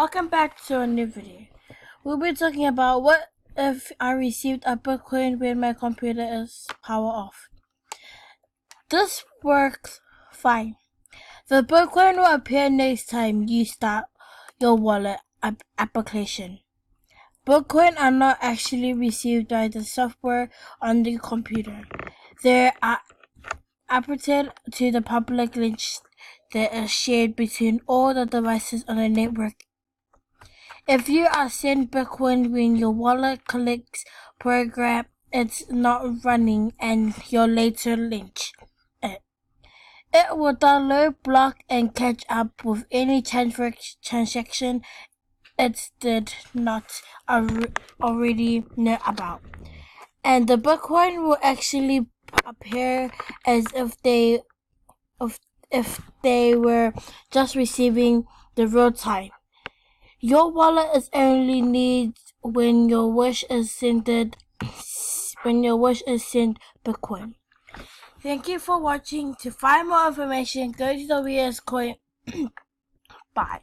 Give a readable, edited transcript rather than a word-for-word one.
Welcome back to a new video. We'll be talking about what if I received a Bitcoin when my computer is power off. This works fine. The Bitcoin will appear next time you start your wallet application. Bitcoin are not actually received by the software on the computer. They are uploaded to the public link that is shared between all the devices on the network. If you are sent Bitcoin when your wallet clicks program, it's not running and you later link it. It will download, block, and catch up with any transaction it did not already know about. And the Bitcoin will actually appear as if they were just receiving the real time. Your wallet is only needs when your wish is sent Bitcoin. Thank you for watching. To find more information, go to the VS Coin. Bye.